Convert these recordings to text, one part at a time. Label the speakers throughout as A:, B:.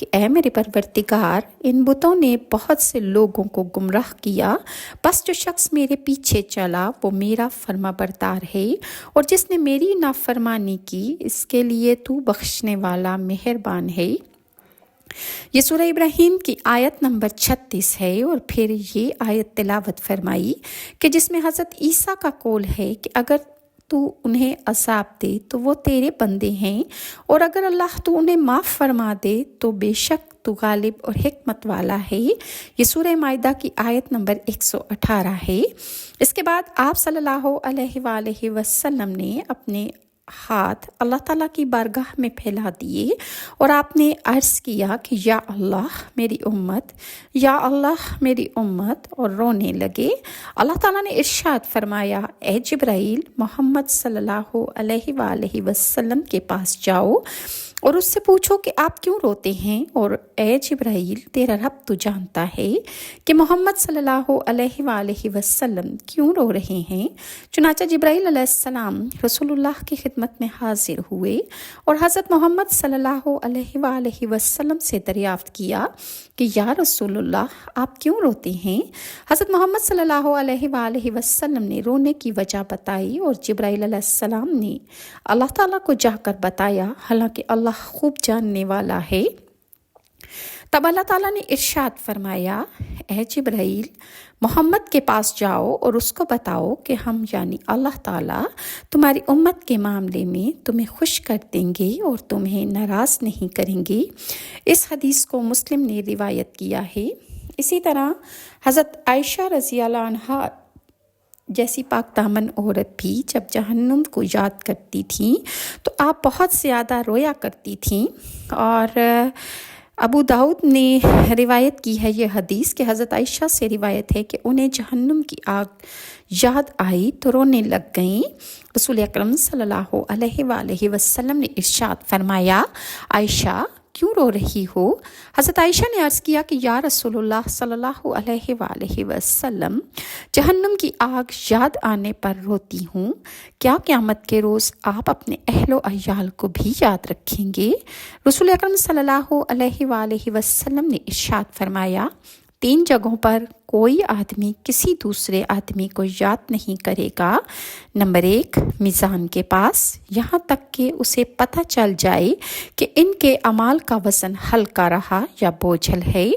A: کہ اے میرے پروردگار، ان بتوں نے بہت سے لوگوں کو گمراہ کیا، بس جو شخص میرے پیچھے چلا وہ میرا فرما بردار ہے، اور جس نے میری نافرمانی کی اس کے لیے تو بخشنے والا مہربان ہے۔ یہ سورہ ابراہیم کی آیت نمبر 36 ہے، اور پھر یہ آیت تلاوت فرمائی کہ جس میں حضرت عیسیٰ کا قول ہے کہ اگر تو انہیں عذاب دے تو وہ تیرے بندے ہیں، اور اگر اللہ تو انہیں معاف فرما دے تو بے شک تو غالب اور حکمت والا ہے۔ یہ سورہ مائدہ کی آیت نمبر 118 ہے۔ اس کے بعد آپ صلی اللہ علیہ وآلہ وسلم نے اپنے ہاتھ اللہ تعالیٰ کی بارگاہ میں پھیلا دیے اور آپ نے عرض کیا کہ یا اللہ میری امت، یا اللہ میری امت، اور رونے لگے۔ اللہ تعالیٰ نے ارشاد فرمایا، اے جبرائیل، محمد صلی اللہ علیہ وآلہ وسلم کے پاس جاؤ اور اس سے پوچھو کہ آپ کیوں روتے ہیں، اور اے جبرائیل، تیرا رب تو جانتا ہے کہ محمد صلی اللہ علیہ وآلہ وسلم کیوں رو رہے ہیں۔ چنانچہ جبرائیل علیہ السلام رسول اللہ کی خدمت میں حاضر ہوئے اور حضرت محمد صلی اللہ علیہ وآلہ وسلم سے دریافت کیا کہ یا رسول اللہ آپ کیوں روتے ہیں۔ حضرت محمد صلی اللہ علیہ وآلہ وسلم نے رونے کی وجہ بتائی، اور جبرائیل علیہ السلام نے اللہ تعالیٰ کو جا کر بتایا، حالانکہ اللہ خوب جاننے والا ہے۔ تب اللہ تعالیٰ نے ارشاد فرمایا، اے جبرائیل، محمد کے پاس جاؤ اور اس کو بتاؤ کہ ہم یعنی اللہ تعالیٰ تمہاری امت کے معاملے میں تمہیں خوش کر دیں گے اور تمہیں ناراض نہیں کریں گے۔ اس حدیث کو مسلم نے روایت کیا ہے۔ اسی طرح حضرت عائشہ رضی اللہ عنہا جیسی پاک دامن عورت بھی جب جہنم کو یاد کرتی تھیں تو آپ بہت زیادہ رویا کرتی تھیں، اور ابو داؤد نے روایت کی ہے یہ حدیث کہ حضرت عائشہ سے روایت ہے کہ انہیں جہنم کی آگ یاد آئی تو رونے لگ گئیں۔ رسول اکرم صلی اللہ علیہ وآلہ وسلم نے ارشاد فرمایا، عائشہ کیوں رو رہی ہو؟ حضرت عائشہ نے عرض کیا کہ یا رسول اللہ صلی اللہ علیہ وآلہ وسلم، جہنم کی آگ یاد آنے پر روتی ہوں، کیا قیامت کے روز آپ اپنے اہل و عیال کو بھی یاد رکھیں گے؟ رسول اکرم صلی اللہ علیہ وآلہ وسلم نے ارشاد فرمایا، 3 جگہوں پر کوئی آدمی کسی دوسرے آدمی کو یاد نہیں کرے گا۔ نمبر 1، میزان کے پاس، یہاں تک کہ اسے پتہ چل جائے کہ ان کے اعمال کا وزن ہلکا رہا یا بوجھل ہے،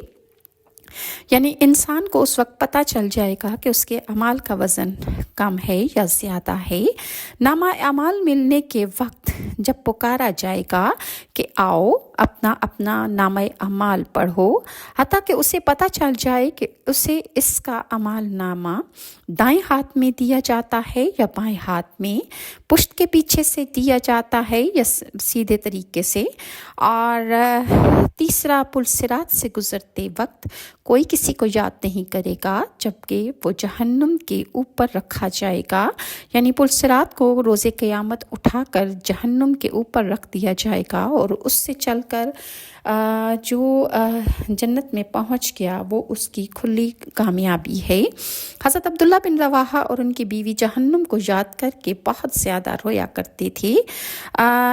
A: یعنی انسان کو اس وقت پتہ چل جائے گا کہ اس کے اعمال کا وزن کم ہے یا زیادہ ہے۔ نامہ اعمال ملنے کے وقت جب پکارا جائے گا کہ آؤ اپنا اپنا نامہ اعمال پڑھو، حتیٰ کہ اسے پتہ چل جائے کہ اسے اس کا اعمال نامہ دائیں ہاتھ میں دیا جاتا ہے یا بائیں ہاتھ میں، پشت کے پیچھے سے دیا جاتا ہے یا سیدھے طریقے سے، اور تیسرا، پل صراط سے گزرتے وقت کوئی کسی کو یاد نہیں کرے گا جبکہ وہ جہنم کے اوپر رکھا جائے گا، یعنی پل صراط کو روز قیامت اٹھا کر جہنم کے اوپر رکھ دیا جائے گا، اور اس سے چل کر جو جنت میں پہنچ گیا وہ اس کی کھلی کامیابی ہے۔ حضرت عبداللہ بن رواحہ اور ان کی بیوی جہنم کو یاد کر کے بہت زیادہ رویا کرتے تھے۔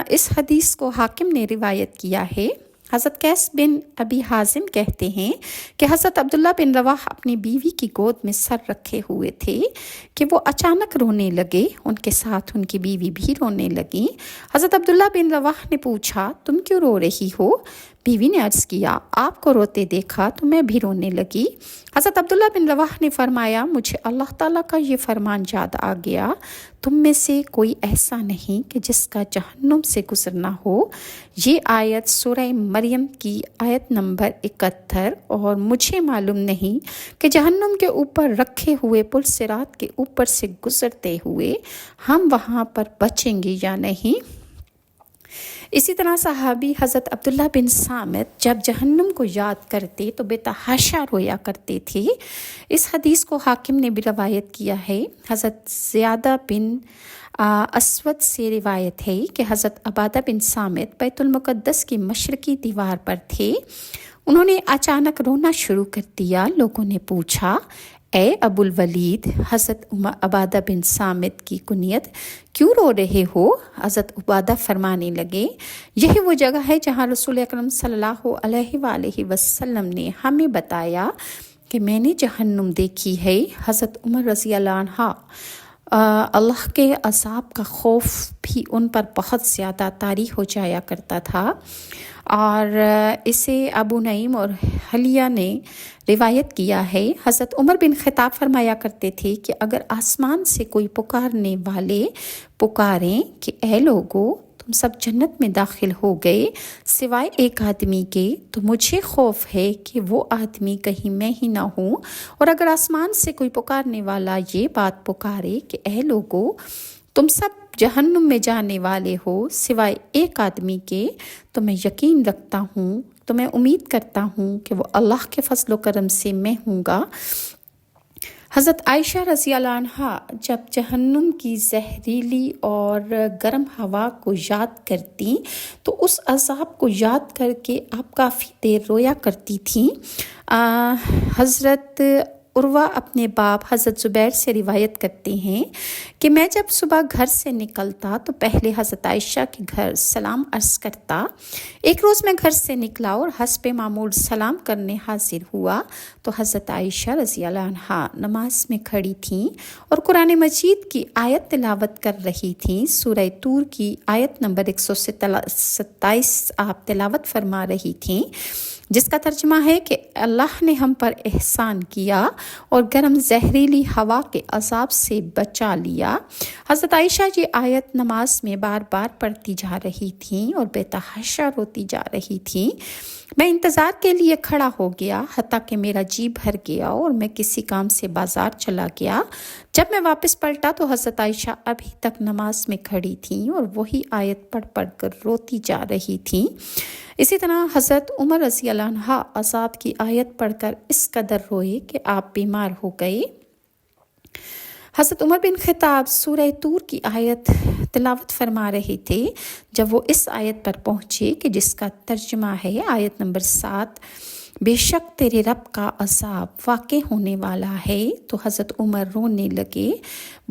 A: اس حدیث کو حاکم نے روایت کیا ہے۔ حضرت قیس بن ابی حازم کہتے ہیں کہ حضرت عبداللہ بن رواحہ اپنی بیوی کی گود میں سر رکھے ہوئے تھے کہ وہ اچانک رونے لگے، ان کے ساتھ ان کی بیوی بھی رونے لگیں۔ حضرت عبداللہ بن رواحہ نے پوچھا، تم کیوں رو رہی ہو؟ بیوی نے عرض کیا، آپ کو روتے دیکھا تو میں بھی رونے لگی۔ حضرت عبداللہ بن رواحہ نے فرمایا، مجھے اللہ تعالیٰ کا یہ فرمان یاد آ گیا، تم میں سے کوئی ایسا نہیں کہ جس کا جہنم سے گزرنا ہو۔ یہ آیت سورہ مریم کی آیت نمبر 71، اور مجھے معلوم نہیں کہ جہنم کے اوپر رکھے ہوئے پل صراط کے اوپر سے گزرتے ہوئے ہم وہاں پر بچیں گے یا نہیں۔ اسی طرح صحابی حضرت عبداللہ بن صامت جب جہنم کو یاد کرتے تو بے تحاشا رویا کرتے تھے۔ اس حدیث کو حاکم نے بھی روایت کیا ہے۔ حضرت زیادہ بن اسود سے روایت ہے کہ حضرت عبادہ بن صامت بیت المقدس کی مشرقی دیوار پر تھے، انہوں نے اچانک رونا شروع کر دیا۔ لوگوں نے پوچھا، اے ابو الولید، حضرت عبادہ بن صامت کی کنیت، کیوں رو رہے ہو؟ حضرت عبادہ فرمانے لگے، یہی وہ جگہ ہے جہاں رسول اکرم صلی اللہ علیہ وآلہ وسلم نے ہمیں بتایا کہ میں نے جہنم دیکھی ہے۔ حضرت عمر رضی اللہ عنہ اللہ کے عذاب کا خوف بھی ان پر بہت زیادہ طاری ہو جایا کرتا تھا، اور اسے ابو نعیم اور حلیہ نے روایت کیا ہے۔ حضرت عمر بن خطاب فرمایا کرتے تھے کہ اگر آسمان سے کوئی پکارنے والے پکاریں کہ اے لوگو تم سب جنت میں داخل ہو گئے سوائے ایک آدمی کے، تو مجھے خوف ہے کہ وہ آدمی کہیں میں ہی نہ ہوں، اور اگر آسمان سے کوئی پکارنے والا یہ بات پکارے کہ اے لوگو تم سب جہنم میں جانے والے ہو سوائے ایک آدمی کے، تو میں یقین رکھتا ہوں، تو میں امید کرتا ہوں کہ وہ اللہ کے فضل و کرم سے میں ہوں گا۔ حضرت عائشہ رضی اللہ عنہ جب جہنم کی زہریلی اور گرم ہوا کو یاد کرتی تو اس عذاب کو یاد کر کے آپ کافی دیر رویا کرتی تھیں۔ حضرت عروہ اپنے باپ حضرت زبیر سے روایت کرتے ہیں کہ میں جب صبح گھر سے نکلتا تو پہلے حضرت عائشہ کے گھر سلام عرض کرتا۔ ایک روز میں گھر سے نکلا اور حسب معمول سلام کرنے حاضر ہوا تو حضرت عائشہ رضی اللہ عنہا نماز میں کھڑی تھیں اور قرآن مجید کی آیت تلاوت کر رہی تھیں۔ سورہ طور کی آیت نمبر 127 آپ تلاوت فرما رہی تھیں، جس کا ترجمہ ہے کہ اللہ نے ہم پر احسان کیا اور گرم زہریلی ہوا کے عذاب سے بچا لیا۔ حضرت عائشہ یہ آیت نماز میں بار بار پڑھتی جا رہی تھیں اور بے تحاشا روتی جا رہی تھیں۔ میں انتظار کے لیے کھڑا ہو گیا حتیٰ کہ میرا جی بھر گیا اور میں کسی کام سے بازار چلا گیا۔ جب میں واپس پلٹا تو حضرت عائشہ ابھی تک نماز میں کھڑی تھیں اور وہی آیت پڑھ پڑھ کر روتی جا رہی تھیں۔ اسی طرح حضرت عمر رضی اللہ عنہ عذاب کی آیت پڑھ کر اس قدر روئے کہ آپ بیمار ہو گئے۔ حضرت عمر بن خطاب سورہ طور کی آیت تلاوت فرما رہے تھے جب وہ اس آیت پر پہنچے کہ جس کا ترجمہ ہے آیت نمبر 7، بے شک تیرے رب کا عذاب واقع ہونے والا ہے، تو حضرت عمر رونے لگے،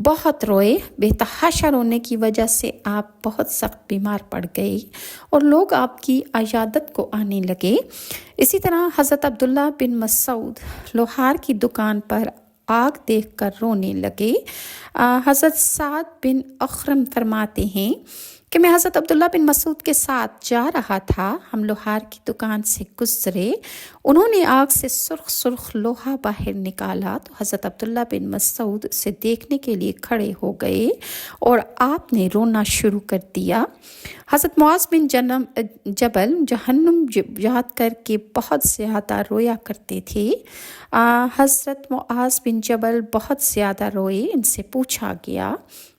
A: بہت روئے۔ بے تحاشا رونے کی وجہ سے آپ بہت سخت بیمار پڑ گئے اور لوگ آپ کی عیادت کو آنے لگے۔ اسی طرح حضرت عبداللہ بن مسعود لوہار کی دکان پر آگ دیکھ کر رونے لگے۔ حضرت سعد بن اخرم فرماتے ہیں کہ میں حضرت عبداللہ بن مسعود کے ساتھ جا رہا تھا، ہم لوہار کی دکان سے گزرے، انہوں نے آگ سے سرخ سرخ لوہا باہر نکالا تو حضرت عبداللہ بن مسعود اسے دیکھنے کے لیے کھڑے ہو گئے اور آپ نے رونا شروع کر دیا۔ حضرت معاذ بن جبل جہنم یاد کر کے بہت زیادہ رویا کرتے تھے۔ حضرت معاذ بن جبل بہت زیادہ روئے، ان سے پوچھا گیا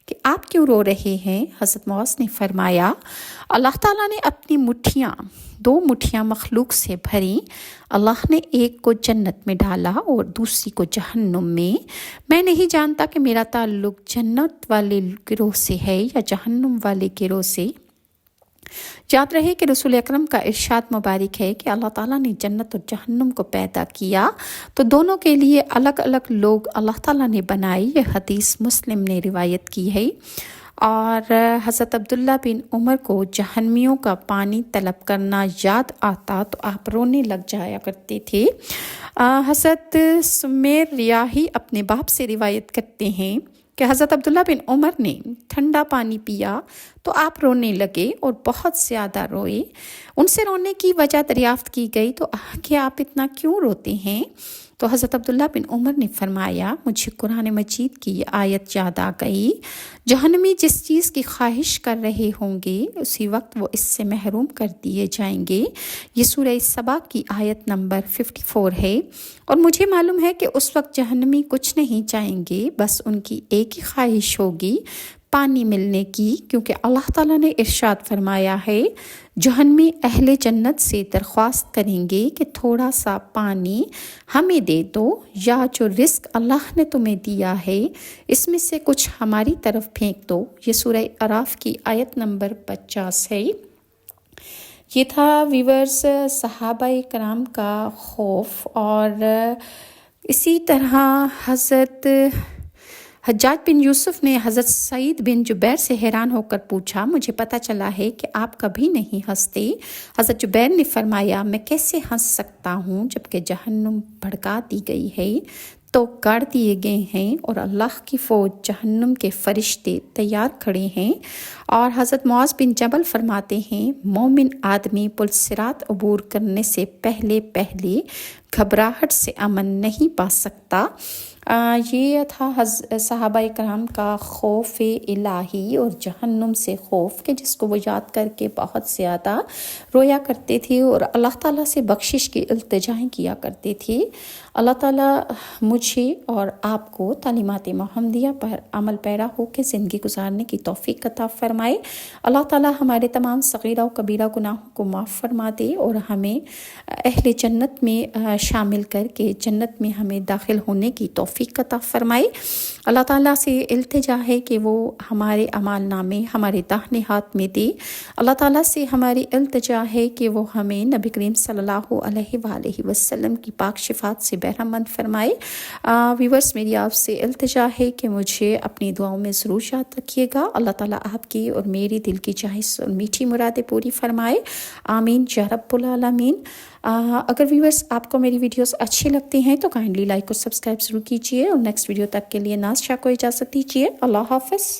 A: کہ آپ کیوں رو رہے ہیں؟ حضرت معاذ نے فرمایا، اللہ تعالیٰ نے اپنی دو مٹھیاں مخلوق سے بھری، اللہ نے ایک کو جنت میں ڈالا اور دوسری کو جہنم میں۔ میں نہیں جانتا کہ میرا تعلق جنت والے گروہ سے ہے یا جہنم والے گروہ سے۔ یاد رہے کہ رسول اکرم کا ارشاد مبارک ہے کہ اللہ تعالیٰ نے جنت اور جہنم کو پیدا کیا تو دونوں کے لیے الگ الگ لوگ اللہ تعالیٰ نے بنائے۔ یہ حدیث مسلم نے روایت کی ہے۔ اور حضرت عبداللہ بن عمر کو جہنمیوں کا پانی طلب کرنا یاد آتا تو آپ رونے لگ جایا کرتے تھے۔ حضرت سمیر ریاحی اپنے باپ سے روایت کرتے ہیں کہ حضرت عبداللہ بن عمر نے ٹھنڈا پانی پیا تو آپ رونے لگے اور بہت زیادہ روئے۔ ان سے رونے کی وجہ دریافت کی گئی تو کہ آپ اتنا کیوں روتے ہیں؟ تو حضرت عبداللہ بن عمر نے فرمایا، مجھے قرآن مجید کی یہ آیت یاد آ گئی، جہنمی جس چیز کی خواہش کر رہے ہوں گے اسی وقت وہ اس سے محروم کر دیے جائیں گے۔ یہ سورہ سبا کی آیت نمبر 54 ہے، اور مجھے معلوم ہے کہ اس وقت جہنمی کچھ نہیں چاہیں گے، بس ان کی ایک ہی خواہش ہوگی، پانی ملنے کی، کیونکہ اللہ تعالیٰ نے ارشاد فرمایا ہے، جہنمی اہل جنت سے درخواست کریں گے کہ تھوڑا سا پانی ہمیں دے دو، یا جو رزق اللہ نے تمہیں دیا ہے اس میں سے کچھ ہماری طرف پھینک دو۔ یہ سورہ اعراف کی آیت نمبر 50 ہے۔ یہ تھا ویورز صحابہ کرام کا خوف، اور اسی طرح حضرت حجاج بن یوسف نے حضرت سعید بن جبیر سے حیران ہو کر پوچھا، مجھے پتہ چلا ہے کہ آپ کبھی نہیں ہنستے۔ حضرت جبیر نے فرمایا، میں کیسے ہنس سکتا ہوں جبکہ جہنم بھڑکا دی گئی ہے، تو گاڑ دیے گئے ہیں اور اللہ کی فوج جہنم کے فرشتے تیار کھڑے ہیں۔ اور حضرت معاذ بن جبل فرماتے ہیں، مومن آدمی پل صراط عبور کرنے سے پہلے گھبراہٹ سے امن نہیں پا سکتا۔ یہ تھا صحابہ کرام کا خوف الہی اور جہنم سے خوف، کہ جس کو وہ یاد کر کے بہت زیادہ رویا کرتے تھے اور اللہ تعالیٰ سے بخشش کی التجائیں کیا کرتے تھے۔ اللہ تعالیٰ مجھے اور آپ کو تعلیمات محمدیہ پر عمل پیرا ہو کے زندگی گزارنے کی توفیق عطا فرمائے۔ اللہ تعالیٰ ہمارے تمام صغیرہ و کبیرہ گناہوں کو معاف فرما دے اور ہمیں اہل جنت میں شامل کر کے جنت میں ہمیں داخل ہونے کی توفیق عطا فرمائے۔ اللہ تعالیٰ سے التجا ہے کہ وہ ہمارے اعمال نامے ہمارے داہنے ہاتھ میں دے۔ اللہ تعالیٰ سے ہماری التجا ہے کہ وہ ہمیں نبی کریم صلی اللہ علیہ وآلہ وسلم کی پاک شفاعت سے بہرہ مند فرمائے۔ ویورز، میری آپ سے التجا ہے کہ مجھے اپنی دعاؤں میں ضرور یاد رکھیے گا۔ اللہ تعالیٰ آپ کی اور میری دل کی چاہش اور میٹھی مرادیں پوری فرمائے، آمین یا رب العالمین۔ اگر ویورز آپ کو میری ویڈیوز اچھی لگتی ہیں تو کائنڈلی لائک اور سبسکرائب ضرور کیجیے، اور نیکسٹ ویڈیو تک کے لیے ناز شاہ کو اجازت دیجیے۔ اللہ حافظ۔